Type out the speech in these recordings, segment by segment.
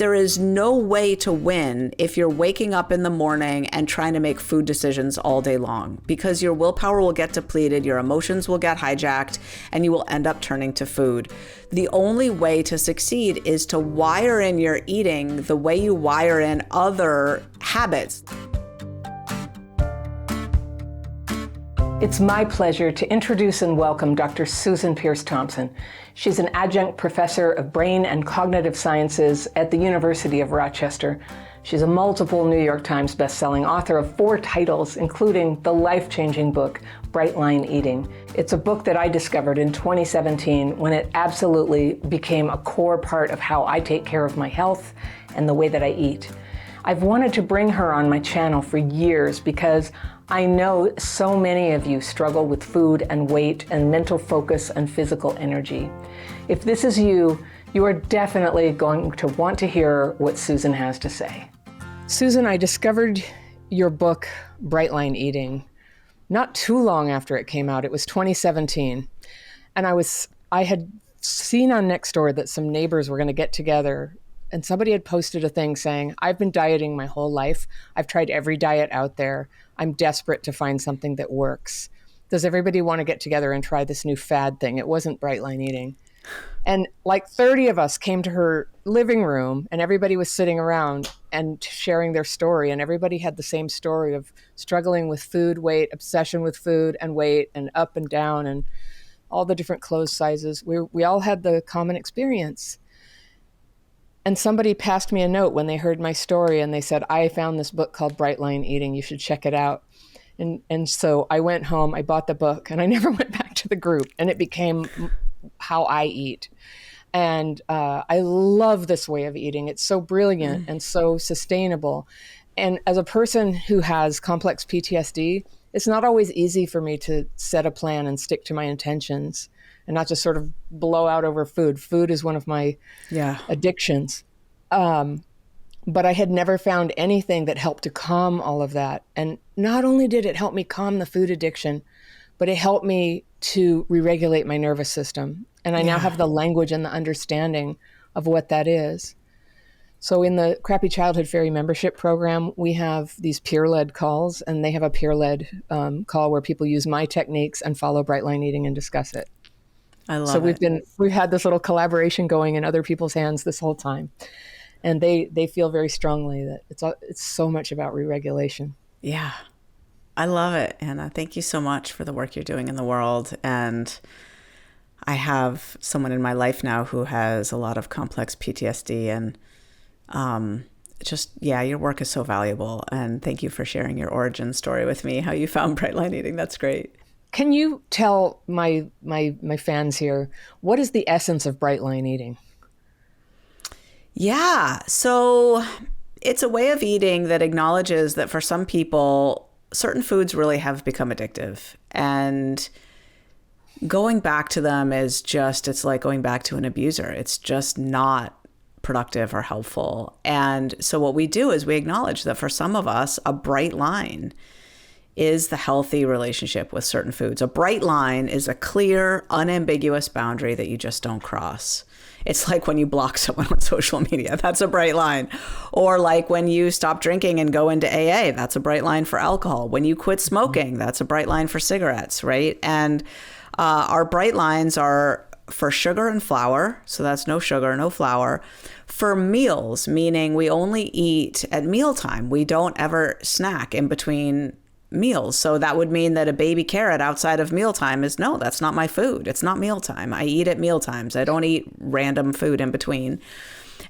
there is no way to win if you're waking up in the morning and trying to make food decisions all day long, because your willpower will get depleted, your emotions will get hijacked, and you will end up turning to food. The only way to succeed is to wire in your eating the way you wire in other habits. It's my pleasure to introduce and welcome Dr. Susan Peirce-Thompson. She's an adjunct professor of brain and cognitive sciences at the University of Rochester. She's a multiple New York Times bestselling author of 4 titles, including the life-changing book, Bright Line Eating. It's a book that I discovered in 2017 when it absolutely became a core part of how I take care of my health and the way that I eat. I've wanted to bring her on my channel for years because I know so many of you struggle with food and weight and mental focus and physical energy. If this is you, you are definitely going to want to hear what Susan has to say. Susan, I discovered your book, Bright Line Eating, not too long after it came out. It was 2017. And I had seen on Nextdoor that some neighbors were going to get together, and somebody had posted a thing saying, I've been dieting my whole life. I've tried every diet out there. I'm desperate to find something that works. Does everybody want to get together and try this new fad thing? It wasn't Bright Line Eating. And like 30 of us came to her living room, and everybody was sitting around and sharing their story. And everybody had the same story of struggling with food, weight, obsession with food and weight, and up and down, and all the different clothes sizes. We all had the common experience. And somebody passed me a note when they heard my story, and they said, I found this book called Bright Line Eating. You should check it out. And so I went home, I bought the book, and I never went back to the group. And it became how I eat. And I love this way of eating. It's so brilliant and so sustainable. And as a person who has complex PTSD, it's not always easy for me to set a plan and stick to my intentions and not just sort of blow out over food. Food is one of my addictions. But I had never found anything that helped to calm all of that. And not only did it help me calm the food addiction, but it helped me to re-regulate my nervous system. And I now have the language and the understanding of what that is. So in the Crappy Childhood Fairy membership program, we have these peer-led calls, and they have a peer-led call where people use my techniques and follow Bright Line Eating and discuss it. I love it. We've had this little collaboration going in other people's hands this whole time. And they feel very strongly that it's so much about re-regulation. Yeah. I love it, Anna. Thank you so much for the work you're doing in the world. And I have someone in my life now who has a lot of complex PTSD, and your work is so valuable. And thank you for sharing your origin story with me, how you found Bright Line Eating. That's great. Can you tell my fans here, what is the essence of Bright Line Eating? Yeah, so it's a way of eating that acknowledges that for some people, certain foods really have become addictive. And going back to them it's like going back to an abuser. It's just not productive or helpful. And so what we do is we acknowledge that for some of us, a bright line is the healthy relationship with certain foods. A bright line is a clear, unambiguous boundary that you just don't cross. It's like when you block someone on social media, that's a bright line. Or like when you stop drinking and go into AA, that's a bright line for alcohol. When you quit smoking, that's a bright line for cigarettes, right? And our bright lines are for sugar and flour, so that's no sugar, no flour. For meals, meaning we only eat at mealtime. We don't ever snack in between meals. So that would mean that a baby carrot outside of mealtime that's not my food. It's not mealtime. I eat at mealtimes. I don't eat random food in between.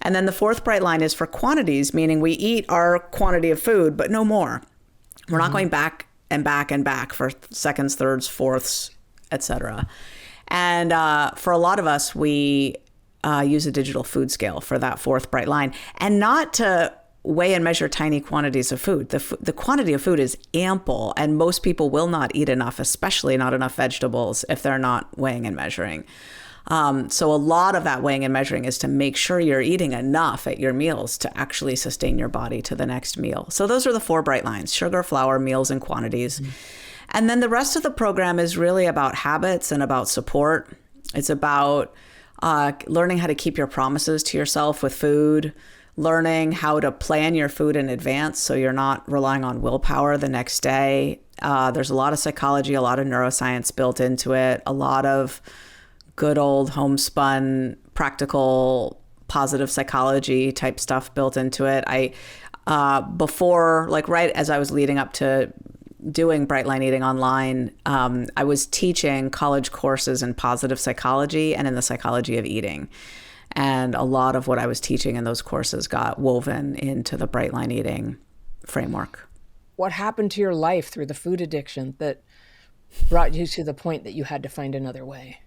And then the fourth bright line is for quantities, meaning we eat our quantity of food, but no more. We're not going back and back and back for seconds, thirds, fourths, etc. And for a lot of us, we use a digital food scale for that fourth bright line, and not to weigh and measure tiny quantities of food. The quantity of food is ample, and most people will not eat enough, especially not enough vegetables, if they're not weighing and measuring. So a lot of that weighing and measuring is to make sure you're eating enough at your meals to actually sustain your body to the next meal. So those are the 4 bright lines: sugar, flour, meals, and quantities. And then the rest of the program is really about habits and about support. It's about learning how to keep your promises to yourself with food, learning how to plan your food in advance so you're not relying on willpower the next day. There's a lot of psychology, a lot of neuroscience built into it, a lot of good old homespun, practical, positive psychology type stuff built into it. Before, like right as I was leading up to doing Bright Line Eating online, I was teaching college courses in positive psychology and in the psychology of eating. And a lot of what I was teaching in those courses got woven into the Bright Line Eating framework. What happened to your life through the food addiction that brought you to the point that you had to find another way?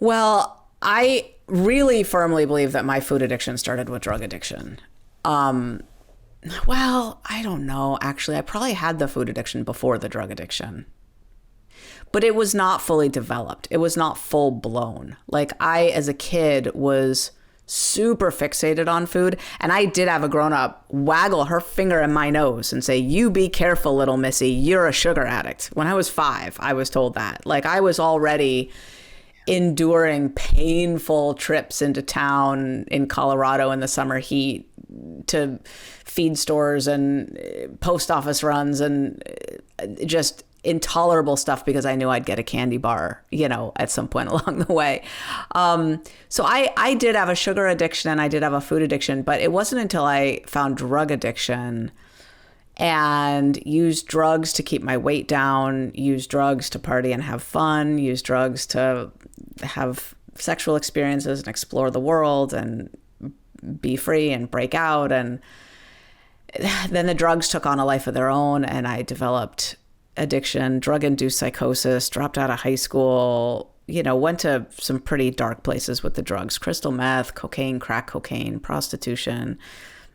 Well, I really firmly believe that my food addiction started with drug addiction. Well, I don't know. Actually, I probably had the food addiction before the drug addiction. But it was not fully developed. It was not full blown. Like I, as a kid, was super fixated on food. And I did have a grown up waggle her finger in my nose and say, "You be careful, little missy. You're a sugar addict." When I was 5, I was told that. Like I was already enduring painful trips into town in Colorado in the summer heat to feed stores and post office runs and just intolerable stuff because I knew I'd get a candy bar, at some point along the way. So I did have a sugar addiction and I did have a food addiction, but it wasn't until I found drug addiction and used drugs to keep my weight down, used drugs to party and have fun, used drugs to have sexual experiences and explore the world and be free and break out. And then the drugs took on a life of their own and I developed addiction, drug-induced psychosis, dropped out of high school, went to some pretty dark places with the drugs, crystal meth, cocaine, crack cocaine, prostitution.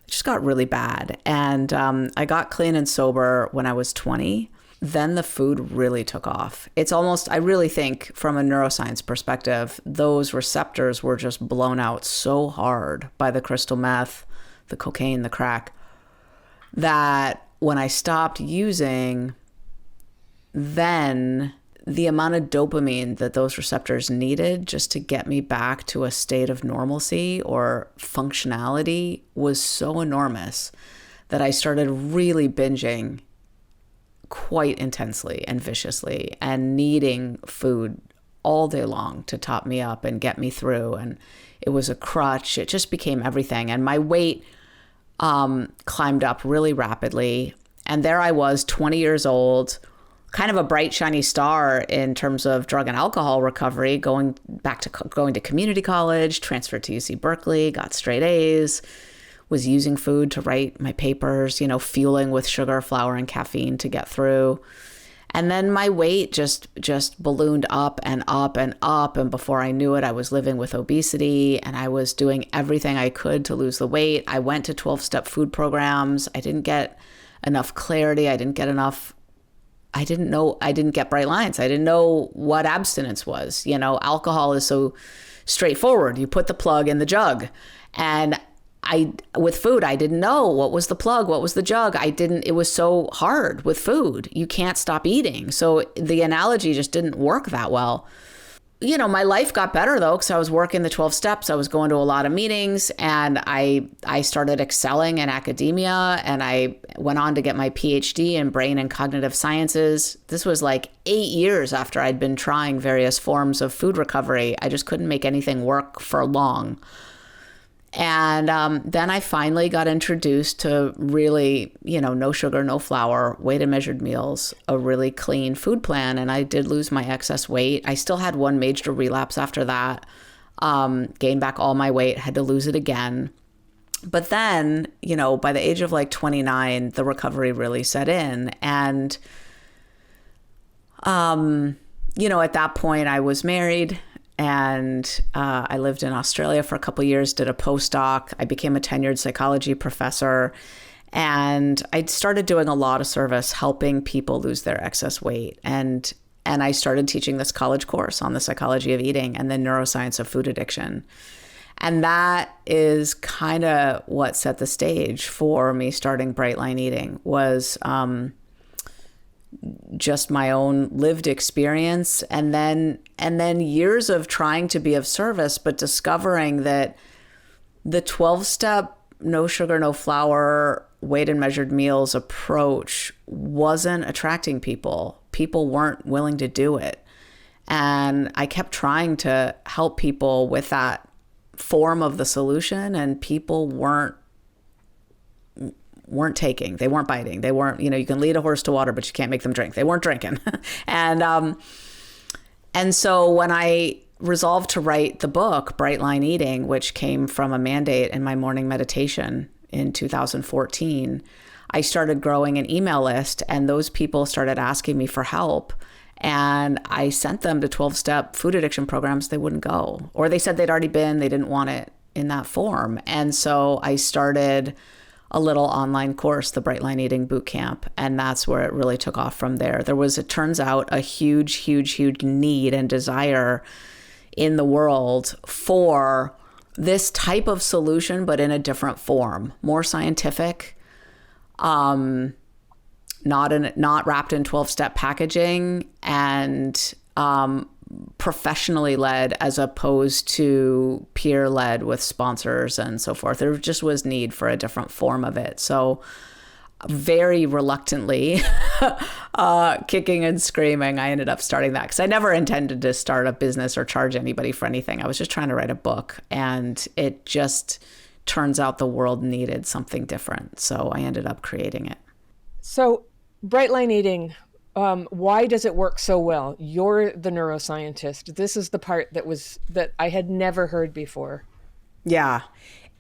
It just got really bad. And I got clean and sober when I was 20. Then the food really took off. It's almost, I really think from a neuroscience perspective, those receptors were just blown out so hard by the crystal meth, the cocaine, the crack, that when I stopped using, then the amount of dopamine that those receptors needed just to get me back to a state of normalcy or functionality was so enormous that I started really binging quite intensely and viciously and needing food all day long to top me up and get me through. And it was a crutch. It just became everything. And my weight climbed up really rapidly. And there I was, 20 years old, kind of a bright, shiny star in terms of drug and alcohol recovery, going to community college, transferred to UC Berkeley, got straight A's, was using food to write my papers, fueling with sugar, flour, and caffeine to get through. And then my weight just ballooned up and up and up. And before I knew it, I was living with obesity and I was doing everything I could to lose the weight. I went to 12-step food programs. I didn't get enough clarity. I didn't get bright lines. I didn't know what abstinence was. Alcohol is so straightforward. You put the plug in the jug. And with food, I didn't know what was the plug, what was the jug. It was so hard with food. You can't stop eating. So the analogy just didn't work that well. My life got better though, because I was working the 12 steps. I was going to a lot of meetings and I started excelling in academia and I went on to get my PhD in brain and cognitive sciences. This was like 8 years after I'd been trying various forms of food recovery. I just couldn't make anything work for long. And then I finally got introduced to really, no sugar, no flour, weighed and measured meals, a really clean food plan. And I did lose my excess weight. I still had one major relapse after that, gained back all my weight, had to lose it again. But then, by the age of like 29, the recovery really set in. And, at that point I was married. And I lived in Australia for a couple of years, did a postdoc. I became a tenured psychology professor. And I started doing a lot of service helping people lose their excess weight. And I started teaching this college course on the psychology of eating and the neuroscience of food addiction. And that is kind of what set the stage for me starting Bright Line Eating, was just my own lived experience and then years of trying to be of service, but discovering that the 12-step no sugar, no flour, weighed and measured meals approach wasn't attracting people. People weren't willing to do it. And I kept trying to help people with that form of the solution, and people weren't taking, they weren't biting, they weren't, you can lead a horse to water, but you can't make them drink. They weren't drinking. And so when I resolved to write the book, Bright Line Eating, which came from a mandate in my morning meditation in 2014, I started growing an email list, and those people started asking me for help. And I sent them to 12-step food addiction programs. They wouldn't go, or they said they'd already been, they didn't want it in that form. And so I started a little online course, the Bright Line Eating Bootcamp, and that's where it really took off from there. There was, it turns out, a huge need and desire in the world for this type of solution, but in a different form, more scientific, not wrapped in 12-step packaging, and professionally led as opposed to peer led with sponsors and so forth. There just was need for a different form of it. So very reluctantly, kicking and screaming, I ended up starting that, because I never intended to start a business or charge anybody for anything. I was just trying to write a book, and it just turns out the world needed something different. So I ended up creating it. So Bright Line Eating, why does it work so well? You're the neuroscientist. This is the part that I had never heard before. Yeah.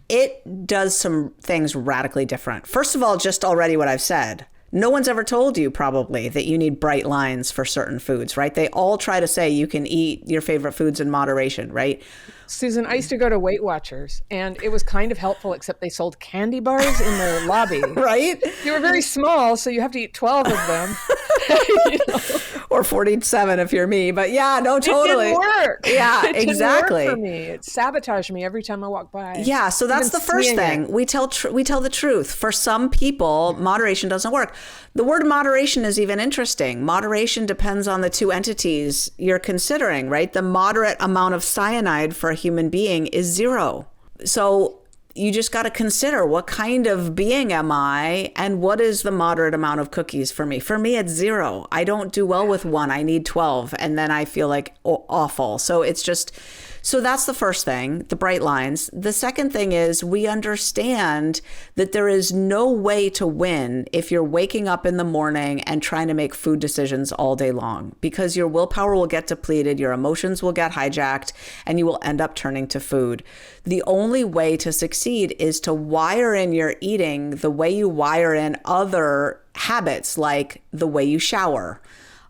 It does some things radically different. First of all, just already what I've said. No one's ever told you probably that you need bright lines for certain foods, right? They all try to say you can eat your favorite foods in moderation, right? Susan, I used to go to Weight Watchers, and it was kind of helpful, except they sold candy bars in their lobby. Right? They were very small, so you have to eat 12 of them. Or 47 if you're me. But yeah, no, totally. It didn't work. Yeah, exactly. It didn't work for me. It sabotaged me every time I walk by. Yeah, so that's the first thing. We tell the truth. For some people, moderation doesn't work. The word moderation is even interesting. Moderation depends on the two entities you're considering, right? The moderate amount of cyanide for a human being is 0. So you just got to consider, what kind of being am I, and what is the moderate amount of cookies for me? For me, it's 0. I don't do well with 1. I need 12, and then I feel like awful. So it's just, so that's the first thing, the bright lines. The second thing is, we understand that there is no way to win if you're waking up in the morning and trying to make food decisions all day long, because your willpower will get depleted, your emotions will get hijacked, and you will end up turning to food. The only way to succeed is to wire in your eating the way you wire in other habits, like the way you shower.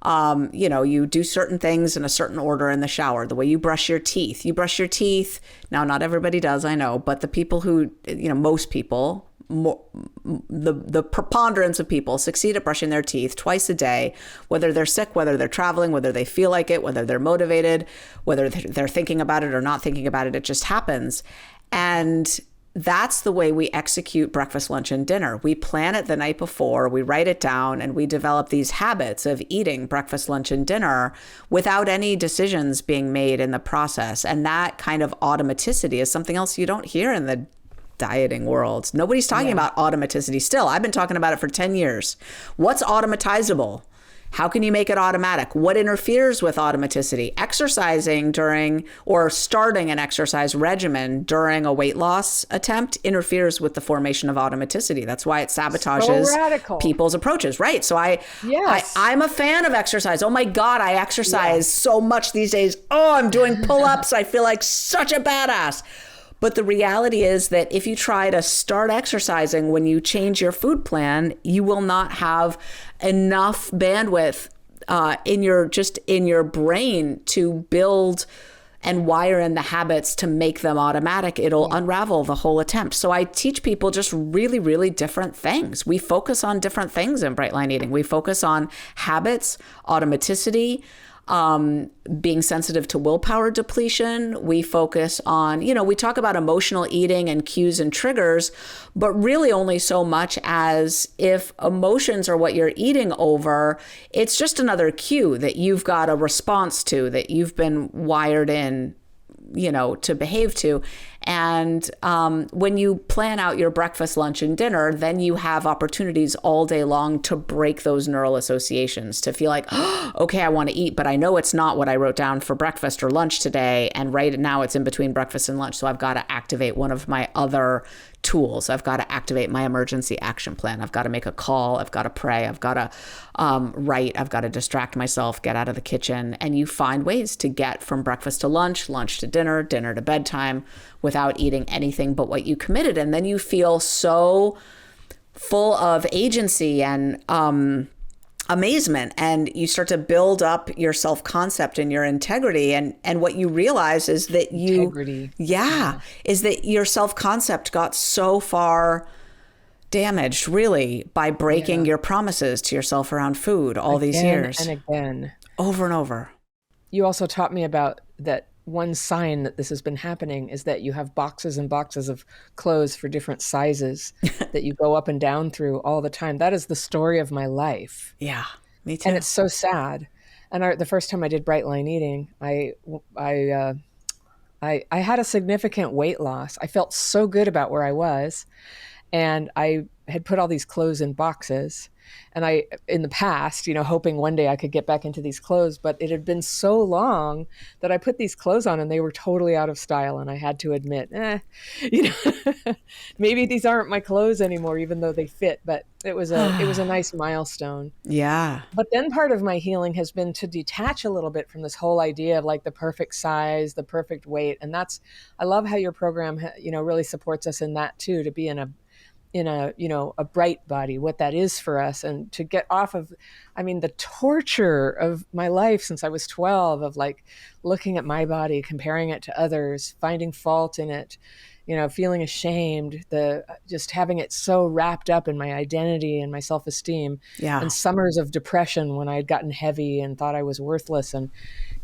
You do certain things in a certain order in the shower, the way you brush your teeth. Now, not everybody does, I know, but the people who, most people, the preponderance of people succeed at brushing their teeth twice a day, whether they're sick, whether they're traveling, whether they feel like it, whether they're motivated, whether they're thinking about it or not thinking about it. It just happens. And that's the way we execute breakfast, lunch, and dinner. We plan it the night before, we write it down, and we develop these habits of eating breakfast, lunch, and dinner without any decisions being made in the process. And that kind of automaticity is something else you don't hear in the dieting world. Nobody's talking about automaticity still. I've been talking about it for 10 years. What's automatizable? How can you make it automatic? What interferes with automaticity? Exercising during, or starting an exercise regimen during a weight loss attempt interferes with the formation of automaticity. That's why it sabotages people's approaches, right? So I'm a fan of exercise. Oh my God, I exercise so much these days. Oh, I'm doing pull-ups. I feel like such a badass. But the reality is that if you try to start exercising when you change your food plan, you will not have enough bandwidth in your brain to build and wire in the habits to make them automatic. It'll unravel the whole attempt. So I teach people just really, really different things. We focus on different things in Bright Line Eating. We focus on habits, automaticity, being sensitive to willpower depletion. We focus on, we talk about emotional eating and cues and triggers, but really only so much as if emotions are what you're eating over, it's just another cue that you've got a response to, that you've been wired in to behave to. And when you plan out your breakfast, lunch, and dinner, then you have opportunities all day long to break those neural associations, to feel like, oh, okay, I want to eat, but I know it's not what I wrote down for breakfast or lunch today. And right now it's in between breakfast and lunch. So I've got to activate one of my other tools. I've got to activate my emergency action plan. I've got to make a call. I've got to pray. I've got to write. I've got to distract myself, get out of the kitchen. And you find ways to get from breakfast to lunch, lunch to dinner, dinner to bedtime without eating anything but what you committed. And then you feel so full of agency and amazement, and you start to build up your self-concept and your integrity. And what you realize is that is that your self-concept got so far damaged, really, by breaking your promises to yourself around food all these years. And again. Over and over. You also taught me about that one sign that this has been happening is that you have boxes and boxes of clothes for different sizes that you go up and down through all the time. That is the story of my life. Yeah, me too. And it's so sad. And the first time I did bright line eating, I had a significant weight loss. I felt so good about where I was. And I had put all these clothes in boxes. And I, in the past, hoping one day I could get back into these clothes, but it had been so long that I put these clothes on and they were totally out of style. And I had to admit, maybe these aren't my clothes anymore, even though they fit. But it was a nice milestone. Yeah. But then part of my healing has been to detach a little bit from this whole idea of like the perfect size, the perfect weight. And I love how your program, really supports us in that too, to be in a bright body, what that is for us, and to get off of, the torture of my life since I was 12 of like looking at my body, comparing it to others, finding fault in it, feeling ashamed, just having it so wrapped up in my identity and my self-esteem. Yeah. And summers of depression when I had gotten heavy and thought I was worthless. And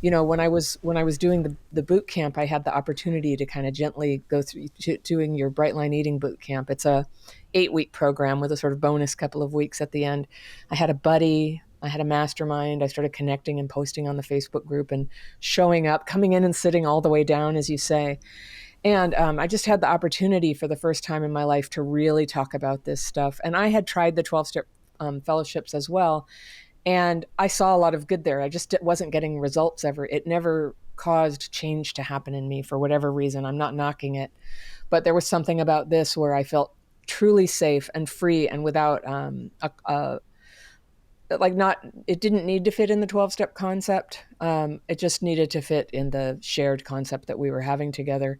when I was doing the boot camp, I had the opportunity to kind of gently go through doing your Bright Line Eating boot camp. It's a 8-week program with a sort of bonus couple of weeks at the end. I had a buddy, I had a mastermind. I started connecting and posting on the Facebook group and showing up, coming in and sitting all the way down, as you say. And I just had the opportunity for the first time in my life to really talk about this stuff. And I had tried the 12-step fellowships as well. And I saw a lot of good there. I just wasn't getting results ever. It never caused change to happen in me for whatever reason. I'm not knocking it. But there was something about this where I felt truly safe and free and without it didn't need to fit in the 12-step concept. It just needed to fit in the shared concept that we were having together.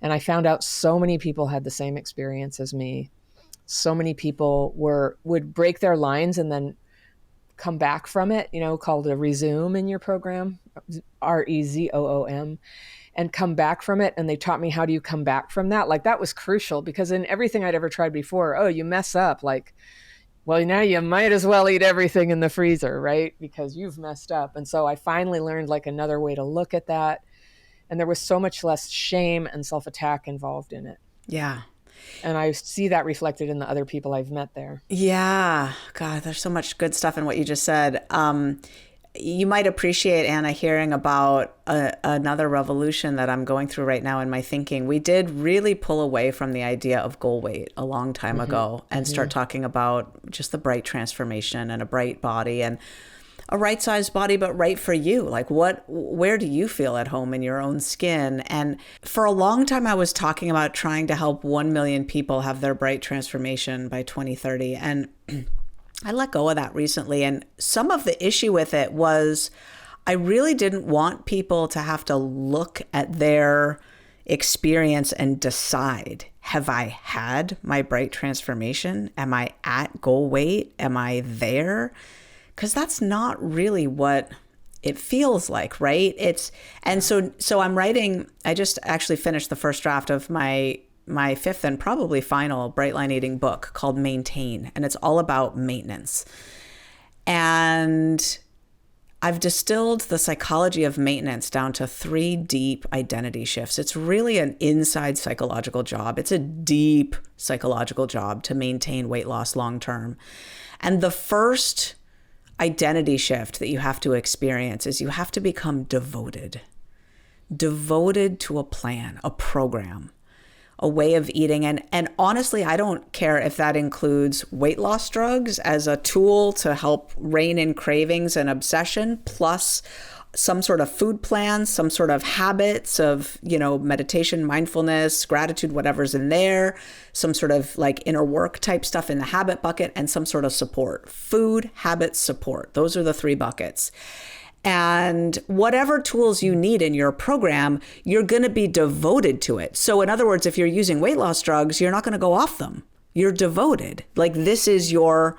And I found out so many people had the same experience as me. So many people would break their lines and then come back from it, called a resume in your program, REZOOM, and come back from it. And they taught me, how do you come back from that? Like, that was crucial, because in everything I'd ever tried before, you mess up, like, well, now you might as well eat everything in the freezer, right? Because you've messed up. And so I finally learned like another way to look at that. And there was so much less shame and self-attack involved in it. Yeah. And I see that reflected in the other people I've met there. Yeah. God, there's so much good stuff in what you just said. You might appreciate, Anna, hearing about another revolution that I'm going through right now in my thinking. We did really pull away from the idea of goal weight a long time ago and start talking about just the bright transformation and a bright body and a right-sized body, but right for you. Like, where do you feel at home in your own skin? And for a long time, I was talking about trying to help 1 million people have their bright transformation by 2030. And I let go of that recently. And some of the issue with it was I really didn't want people to have to look at their experience and decide, have I had my bright transformation? Am I at goal weight? Am I there? Because that's not really what it feels like, right? So I'm writing, I just actually finished the first draft of my fifth and probably final Bright Line Eating book called Maintain, and it's all about maintenance. And I've distilled the psychology of maintenance down to 3 deep identity shifts. It's really an inside psychological job. It's a deep psychological job to maintain weight loss long term. And the first identity shift that you have to experience is you have to become devoted devoted to a plan, a program, a way of eating. And honestly, I don't care if that includes weight loss drugs as a tool to help rein in cravings and obsession, plus some sort of food plan, some sort of habits of, meditation, mindfulness, gratitude, whatever's in there, some sort of like inner work type stuff in the habit bucket, and some sort of support. Food, habit, support. Those are the 3 buckets. And whatever tools you need in your program, you're going to be devoted to it. So in other words, if you're using weight loss drugs, you're not going to go off them. You're devoted. Like, this is your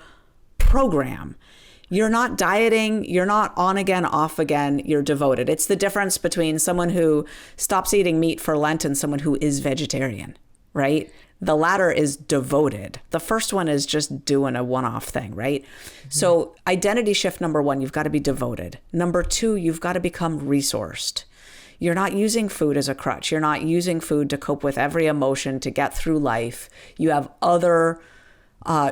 program. You're not dieting. You're not on again, off again. You're devoted. It's the difference between someone who stops eating meat for Lent and someone who is vegetarian, right? The latter is devoted. The first one is just doing a one-off thing, right? Mm-hmm. So identity shift number 1, you've got to be devoted. Number 2, you've got to become resourced. You're not using food as a crutch. You're not using food to cope with every emotion, to get through life. You have other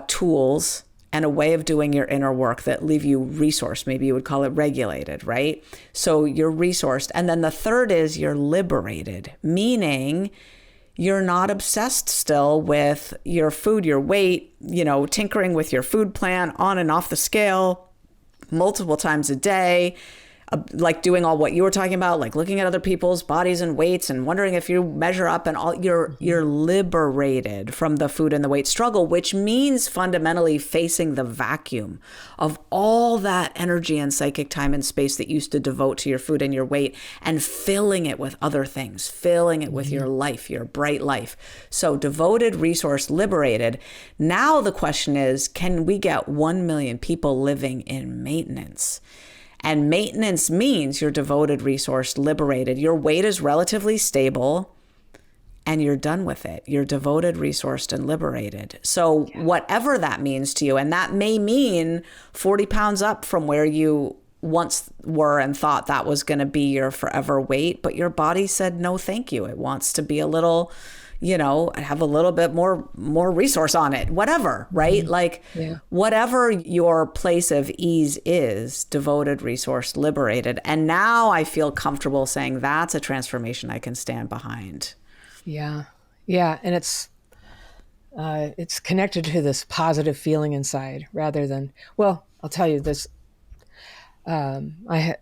tools and a way of doing your inner work that leave you resourced. Maybe you would call it regulated, right? So you're resourced. And then the third is you're liberated, meaning you're not obsessed still with your food, your weight, tinkering with your food plan on and off the scale multiple times a day, like doing all what you were talking about, like looking at other people's bodies and weights and wondering if you measure up, and all. You're liberated from the food and the weight struggle, which means fundamentally facing the vacuum of all that energy and psychic time and space that you used to devote to your food and your weight, and filling it with other things, filling it with your life, your bright life. So devoted, resource, liberated. Now the question is, can we get 1 million people living in maintenance? And maintenance means you're devoted, resourced, liberated. Your weight is relatively stable and you're done with it. You're devoted, resourced, and liberated. So whatever that means to you, and that may mean 40 pounds up from where you once were and thought that was going to be your forever weight, but your body said, no, thank you. It wants to be a little, have a little bit more resource on it, whatever, right? Whatever your place of ease is, devoted, resourced, liberated. And now I feel comfortable saying that's a transformation I can stand behind. Yeah. Yeah. And it's connected to this positive feeling inside rather than, well, I'll tell you this. I had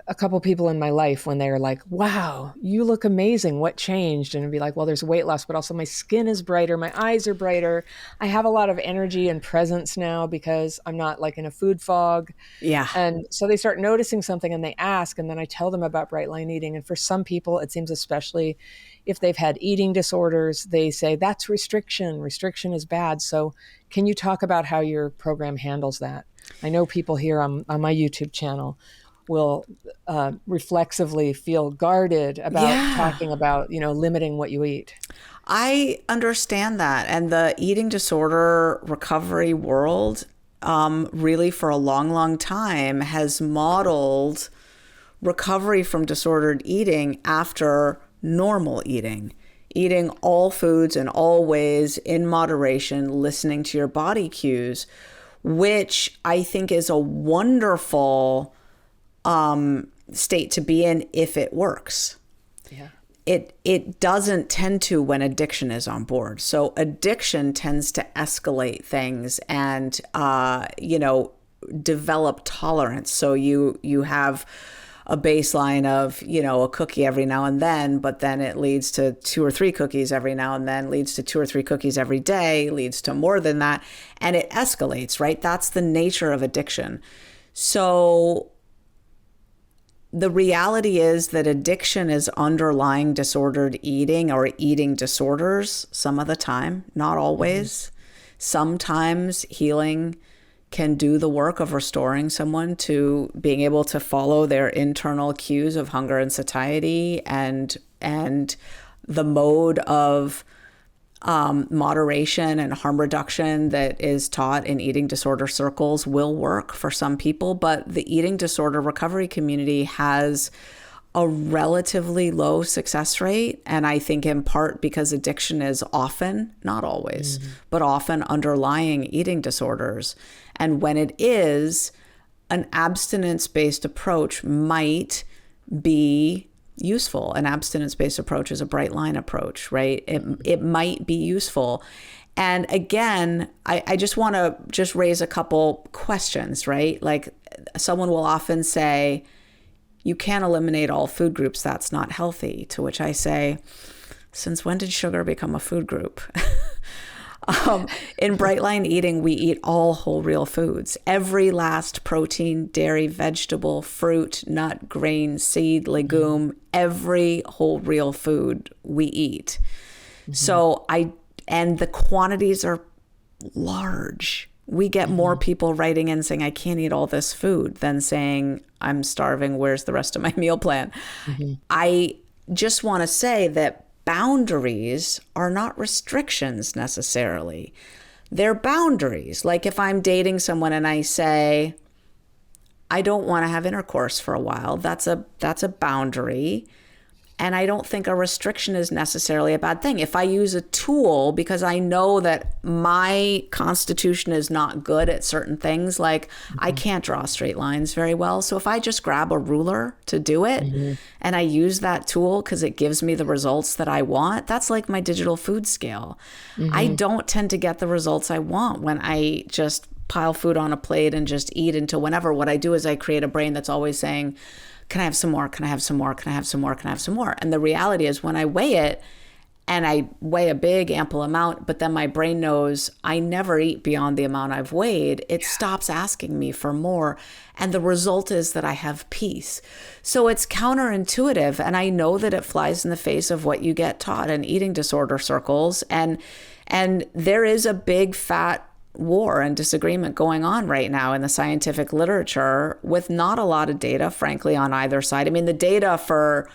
a couple people in my life when they were like, wow, you look amazing. What changed? And it'd be like, well, there's weight loss, but also my skin is brighter. My eyes are brighter. I have a lot of energy and presence now because I'm not like in a food fog. Yeah. And so they start noticing something and they ask, and then I tell them about bright line eating. And for some people, it seems, especially if they've had eating disorders, they say that's restriction. Restriction is bad. So can you talk about how your program handles that? I know people here on my YouTube channel will reflexively feel guarded about talking about, limiting what you eat. I understand that. And the eating disorder recovery world really for a long, long time has modeled recovery from disordered eating after normal eating. Eating all foods in all ways in moderation, listening to your body cues, which I think is a wonderful state to be in if it works. Yeah. It doesn't tend to when addiction is on board. So addiction tends to escalate things and, develop tolerance. So you have a baseline of, a cookie every now and then, but then it leads to 2 or 3 cookies every now and then, leads to 2 or 3 cookies every day, leads to more than that. And it escalates, right? That's the nature of addiction. So the reality is that addiction is underlying disordered eating or eating disorders some of the time, not always. Mm-hmm. Sometimes healing can do the work of restoring someone to being able to follow their internal cues of hunger and satiety, and the mode of moderation and harm reduction that is taught in eating disorder circles will work for some people. But the eating disorder recovery community has a relatively low success rate. And I think in part because addiction is often, not always, but often underlying eating disorders. And when it is, an abstinence-based approach might be useful. An abstinence-based approach is a bright line approach, right? It might be useful. And again, I just want to just raise a couple questions, right? Like someone will often say, you can't eliminate all food groups. That's not healthy. To which I say, since when did sugar become a food group? In Bright Line Eating, we eat all whole real foods. Every last protein, dairy, vegetable, fruit, nut, grain, seed, legume, every whole real food we eat. And the quantities are large. We get more people writing in saying, I can't eat all this food than saying, I'm starving. Where's the rest of my meal plan? I just want to say that boundaries are not restrictions necessarily. They're boundaries. Like if I'm dating someone and I say, I don't want to have intercourse for a while, that's a boundary. And I don't think a restriction is necessarily a bad thing. If I use a tool because I know that my constitution is not good at certain things, like I can't draw straight lines very well. So if I just grab a ruler to do it and I use that tool because it gives me the results that I want, that's like my digital food scale. I don't tend to get the results I want when I just pile food on a plate and just eat until whenever. What I do is I create a brain that's always saying, can I have some more? Can I have some more? Can I have some more? Can I have some more? And the reality is when I weigh it, and I weigh a big, ample amount, but then my brain knows I never eat beyond the amount I've weighed, it stops asking me for more. And the result is that I have peace. So it's counterintuitive. And I know that it flies in the face of what you get taught in eating disorder circles. And there is a big fat war and disagreement going on right now in the scientific literature with not a lot of data, frankly, on either side. I mean, the data for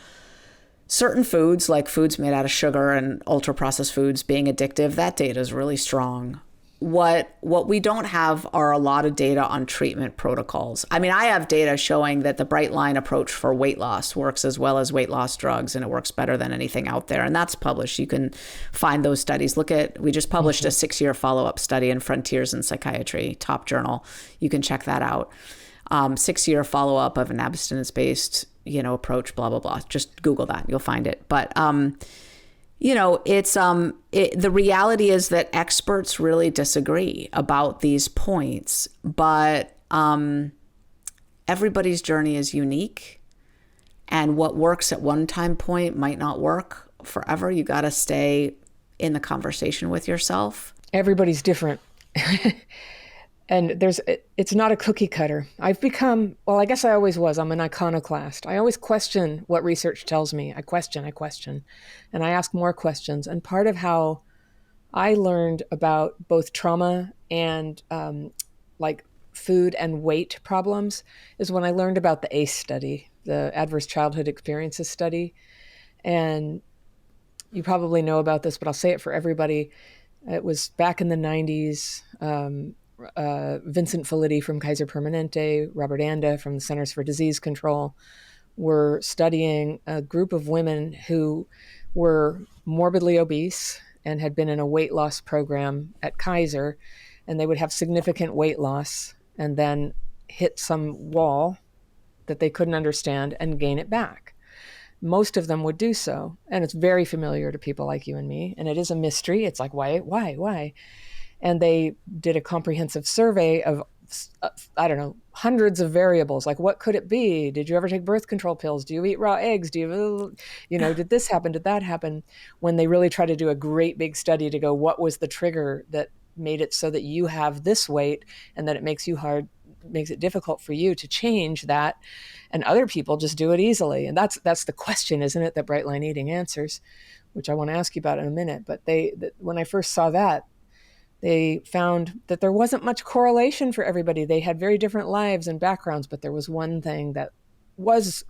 certain foods, like foods made out of sugar and ultra-processed foods being addictive, that data is really strong. What we don't have are a lot of data on treatment protocols. I mean, I have data showing that the Bright Line approach for weight loss works as well as weight loss drugs, and it works better than anything out there. And that's published. You can find those studies. We just published a 6-year follow-up study in Frontiers in Psychiatry, top journal. You can check that out. 6-year follow-up of an abstinence-based, approach, blah, blah, blah. Just Google that. You'll find it. But, the reality is that experts really disagree about these points, but everybody's journey is unique, and what works at one time point might not work forever. You got to stay in the conversation with yourself. Everybody's different. And it's not a cookie cutter. I've become, well, I guess I always was. I'm an iconoclast. I always question what research tells me. I question, and I ask more questions. And part of how I learned about both trauma and like food and weight problems is when I learned about the ACE study, the Adverse Childhood Experiences study. And you probably know about this, but I'll say it for everybody. It was back in the 90s. Vincent Felitti from Kaiser Permanente, Robert Anda from the Centers for Disease Control were studying a group of women who were morbidly obese and had been in a weight loss program at Kaiser, and they would have significant weight loss and then hit some wall that they couldn't understand and gain it back. Most of them would do so, and it's very familiar to people like you and me, and it is a mystery. It's like, why? And they did a comprehensive survey of, hundreds of variables. Like, what could it be? Did you ever take birth control pills? Do you eat raw eggs? Do you, did this happen? Did that happen? When they really try to do a great big study to go, what was the trigger that made it so that you have this weight and that it makes it difficult for you to change that, and other people just do it easily. And that's the question, isn't it, that Bright Line Eating answers, which I want to ask you about in a minute. But when I first saw that, they found that there wasn't much correlation for everybody. They had very different lives and backgrounds, but there was one thing that was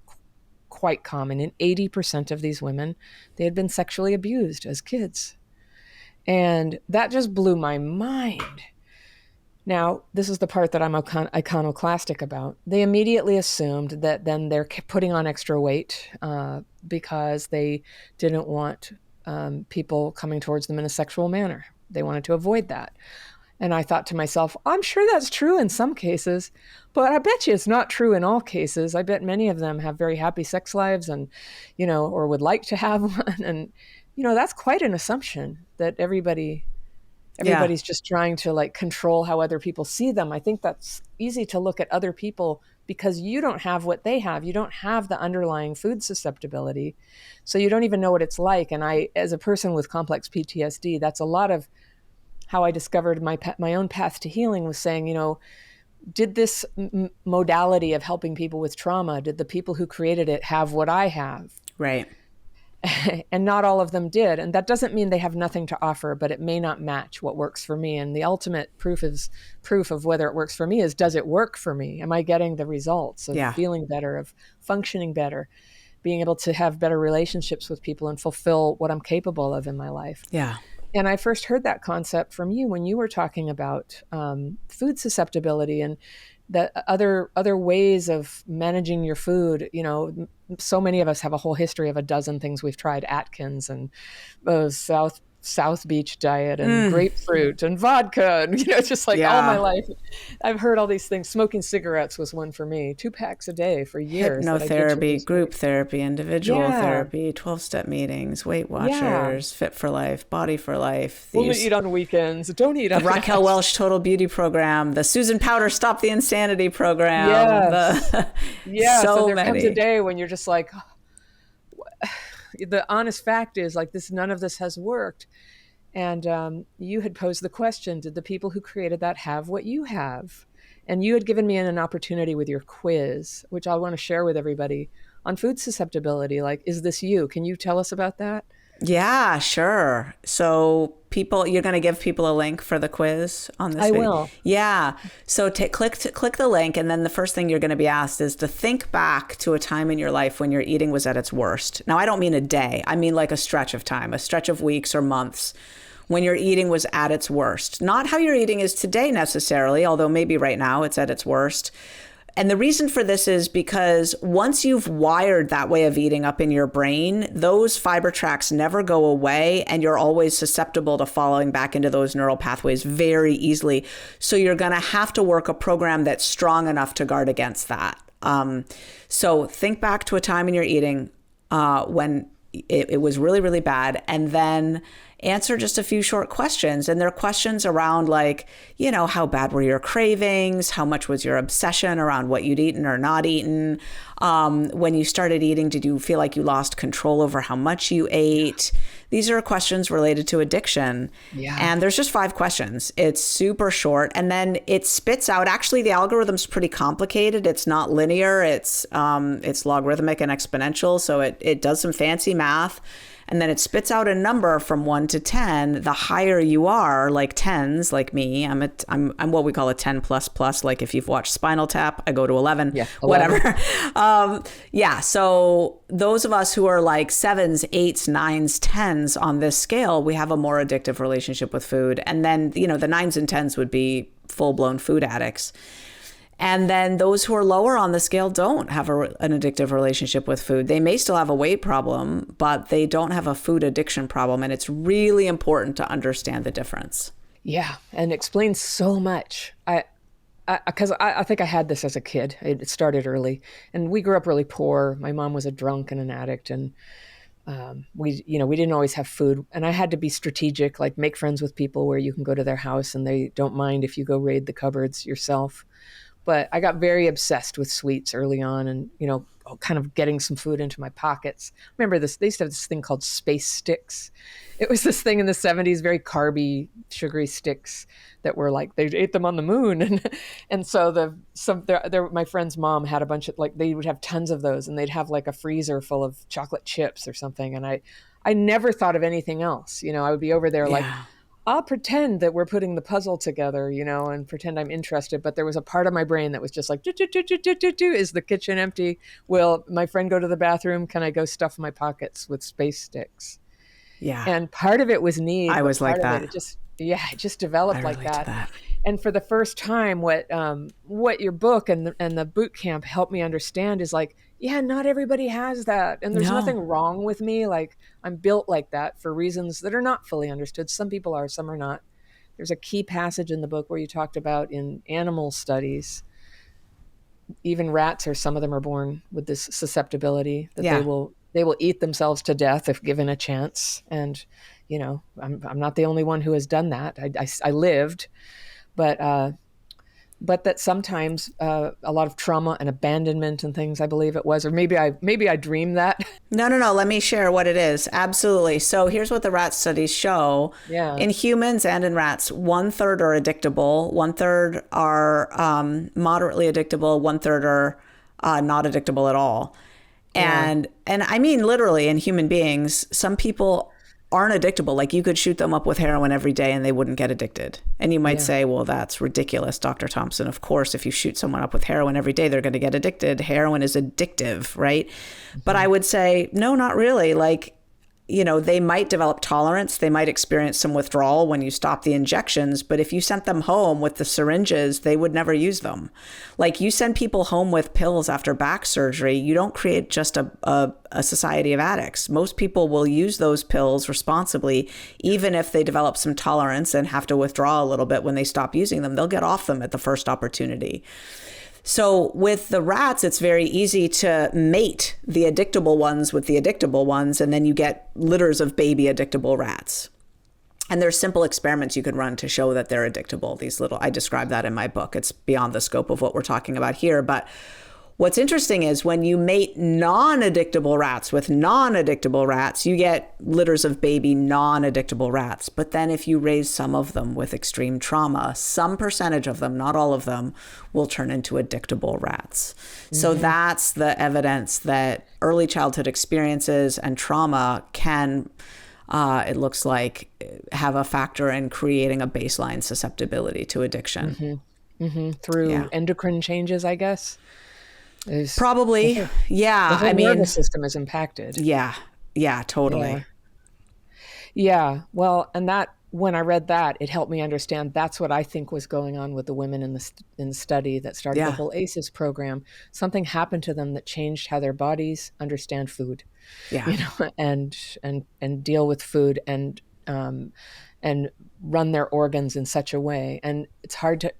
quite common. In 80% of these women, they had been sexually abused as kids. And that just blew my mind. Now, this is the part that I'm iconoclastic about. They immediately assumed that then they're putting on extra weight because they didn't want people coming towards them in a sexual manner. They wanted to avoid that. And I thought to myself, I'm sure that's true in some cases, but I bet you it's not true in all cases. I bet many of them have very happy sex lives and, or would like to have one. And, that's quite an assumption that Yeah. everybody's just trying to like control how other people see them. I think that's easy to look at other people because you don't have what they have. You don't have the underlying food susceptibility. So you don't even know what it's like. And I, as a person with complex PTSD, that's a lot of how I discovered my own path to healing was saying, did this modality of helping people with trauma, did the people who created it have what I have? Right. And not all of them did. And that doesn't mean they have nothing to offer, but it may not match what works for me. And the ultimate proof of whether it works for me is, does it work for me? Am I getting the results of Yeah. feeling better, of functioning better, being able to have better relationships with people and fulfill what I'm capable of in my life? Yeah. And I first heard that concept from you when you were talking about food susceptibility and the other ways of managing your food. So many of us have a whole history of a dozen things we've tried: Atkins and South Beach diet and grapefruit and vodka, and just like all my Yeah. life I've heard all these things. Smoking cigarettes was one for me, 2 packs a day for years that I did to Hypnotherapy, lose weight. group therapy, individual Yeah, therapy, 12-step meetings, Weight yeah. Watchers, Fit for Life, Body for Life. Only eat on weekends. Don't eat The on Raquel that. Welch Total Beauty Program, the Susan Powter Stop the Insanity Program, Yes. the Yeah. So so there comes a many. day when you're just like, the honest fact is like this, none of this has worked. And you had posed the question, did the people who created that have what you have? And you had given me an opportunity with your quiz, which I want to share with everybody, on food susceptibility. Like, is this you? Can you tell us about that? Yeah, sure. So you're going to give people a link for the quiz on this I video. will. Yeah. So click the link, and then the first thing you're going to be asked is to think back to a time in your life when your eating was at its worst. Now, I don't mean a day. I mean like a stretch of time, a stretch of weeks or months when your eating was at its worst. Not how your eating is today necessarily, although maybe right now it's at its worst. And the reason for this is because once you've wired that way of eating up in your brain, those fiber tracks never go away, and you're always susceptible to falling back into those neural pathways very easily. So you're going to have to work a program that's strong enough to guard against that. So think back to a time in your eating when it was really, really bad, and then answer just a few short questions. And they're questions around like, how bad were your cravings? How much was your obsession around what you'd eaten or not eaten? When you started eating, did you feel like you lost control over how much you ate? These are questions related to addiction. Yeah. And there's just 5 questions. It's super short. And then it spits out, actually, the algorithm's pretty complicated. It's not linear. It's logarithmic and exponential. So it does some fancy math. And then it spits out a number from 1 to 10. The higher you are, like tens, like me, I'm what we call a 10 plus plus. Like if you've watched Spinal Tap, I go to 11, Yeah, 11. whatever. Yeah. So those of us who are like 7s, 8s, 9s, 10s on this scale, we have a more addictive relationship with food. And then, the 9s and 10s would be full blown food addicts. And then those who are lower on the scale don't have an addictive relationship with food. They may still have a weight problem, but they don't have a food addiction problem. And it's really important to understand the difference. Yeah. And explains so much. Because I think I had this as a kid. It started early, and we grew up really poor. My mom was a drunk and an addict, and we didn't always have food. And I had to be strategic, like make friends with people where you can go to their house and they don't mind if you go raid the cupboards yourself. But I got very obsessed with sweets early on, and kind of getting some food into my pockets. Remember this? They used to have this thing called space sticks. It was this thing in the 70s, very carby, sugary sticks that were like they ate them on the moon, and so my friend's mom had a bunch of, like, they would have tons of those, and they'd have like a freezer full of chocolate chips or something. And I never thought of anything else. I would be over there like, Yeah. I'll pretend that we're putting the puzzle together, and pretend I'm interested. But there was a part of my brain that was just like, do, do, do, do, do, do, do. Is the kitchen empty? Will my friend go to the bathroom? Can I go stuff my pockets with space sticks? Yeah. And part of it was need. I But was part like of that. it just developed I like relate to that. that. And for the first time, what your book and the boot camp helped me understand is like, yeah, not everybody has that. And there's No. nothing wrong with me. Like, I'm built like that for reasons that are not fully understood. Some people are, some are not. there's a key passage in the book where you talked about in animal studies, even rats, or some of them are born with this susceptibility that Yeah. they will eat themselves to death if given a chance. And I'm not the only one who has done that. I lived, but that sometimes a lot of trauma and abandonment and things, I believe it was, or maybe I dreamed that. No, no, no. Let me share what it is. Absolutely. So here's what the rat studies show. Yeah. In humans and in rats, 1/3 are addictable, 1/3 are moderately addictable, 1/3 are not addictable at all. Yeah. And I mean literally in human beings, some people aren't addictable. Like you could shoot them up with heroin every day and they wouldn't get addicted. And you might Yeah. say, well, that's ridiculous, Dr. Thompson. Of course, if you shoot someone up with heroin every day, they're going to get addicted. Heroin is addictive, right? But I would say, no, not really. Like, they might develop tolerance. They might experience some withdrawal when you stop the injections. But if you sent them home with the syringes, they would never use them. Like you send people home with pills after back surgery, you don't create just a society of addicts. Most people will use those pills responsibly, even if they develop some tolerance and have to withdraw a little bit when they stop using them. They'll get off them at the first opportunity. So with the rats, it's very easy to mate the addictable ones with the addictable ones, and then you get litters of baby addictable rats. And there's simple experiments you could run to show that they're addictable. I describe that in my book. It's beyond the scope of what we're talking about here. But what's interesting is when you mate non-addictable rats with non-addictable rats, you get litters of baby non-addictable rats. But then if you raise some of them with extreme trauma, some percentage of them, not all of them, will turn into addictable rats. Mm-hmm. So that's the evidence that early childhood experiences and trauma can, it looks like, have a factor in creating a baseline susceptibility to addiction. Mm-hmm. Mm-hmm. Through endocrine changes, I guess. Probably. Yeah. The whole nervous system is impacted. Yeah. Yeah, totally. Yeah. Well, and that, when I read that, it helped me understand that's what I think was going on with the women in the study that started the whole ACEs program. Something happened to them that changed how their bodies understand food. Yeah. And deal with food and run their organs in such a way. And it's hard to,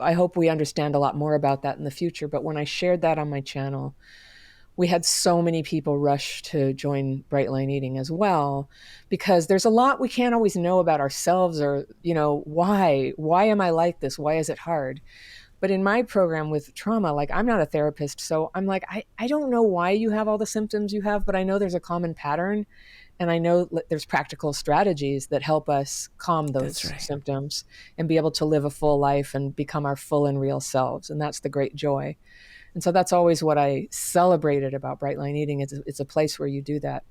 I hope we understand a lot more about that in the future. But when I shared that on my channel, we had so many people rush to join Bright Line Eating as well, because there's a lot we can't always know about ourselves, or, why am I like this? Why is it hard? But in my program with trauma, like, I'm not a therapist, so I'm like, I don't know why you have all the symptoms you have, but I know there's a common pattern. And I know there's practical strategies that help us calm those symptoms and be able to live a full life and become our full and real selves. And that's the great joy. And so that's always what I celebrated about Bright Line Eating. It's a place where you do that.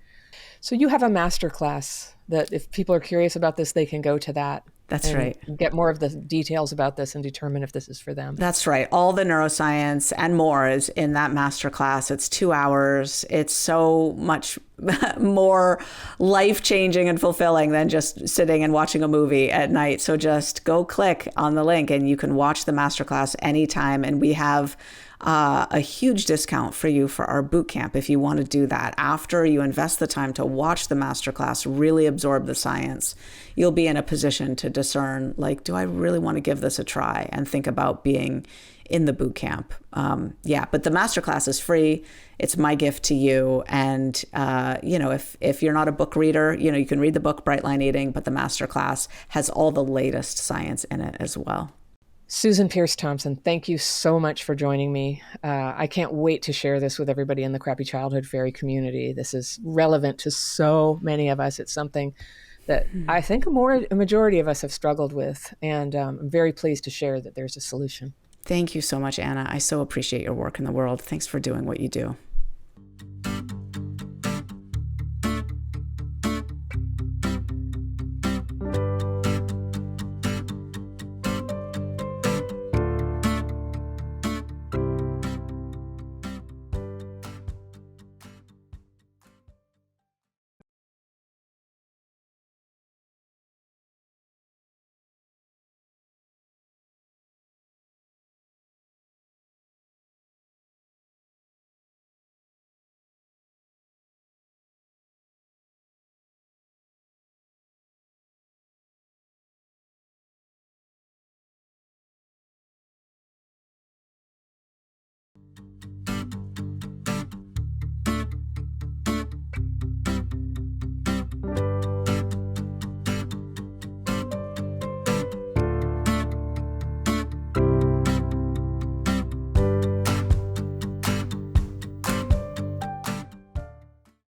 So you have a master class that if people are curious about this, they can go to that. That's right. Get more of the details about this and determine if this is for them. That's right. All the neuroscience and more is in that masterclass. It's 2 hours. It's so much more life-changing and fulfilling than just sitting and watching a movie at night. So just go click on the link and you can watch the masterclass anytime. And we have a huge discount for you for our boot camp if you want to do that. After you invest the time to watch the masterclass, really absorb the science, you'll be in a position to discern, like, do I really want to give this a try, and think about being in the boot camp. But the masterclass is free. It's my gift to you. And, if you're not a book reader, you can read the book Bright Line Eating, but the masterclass has all the latest science in it as well. Susan Pierce Thompson, thank you so much for joining me. I can't wait to share this with everybody in the Crappy Childhood Fairy community. This is relevant to so many of us. It's something that I think a majority of us have struggled with. And I'm very pleased to share that there's a solution. Thank you so much, Anna. I so appreciate your work in the world. Thanks for doing what you do.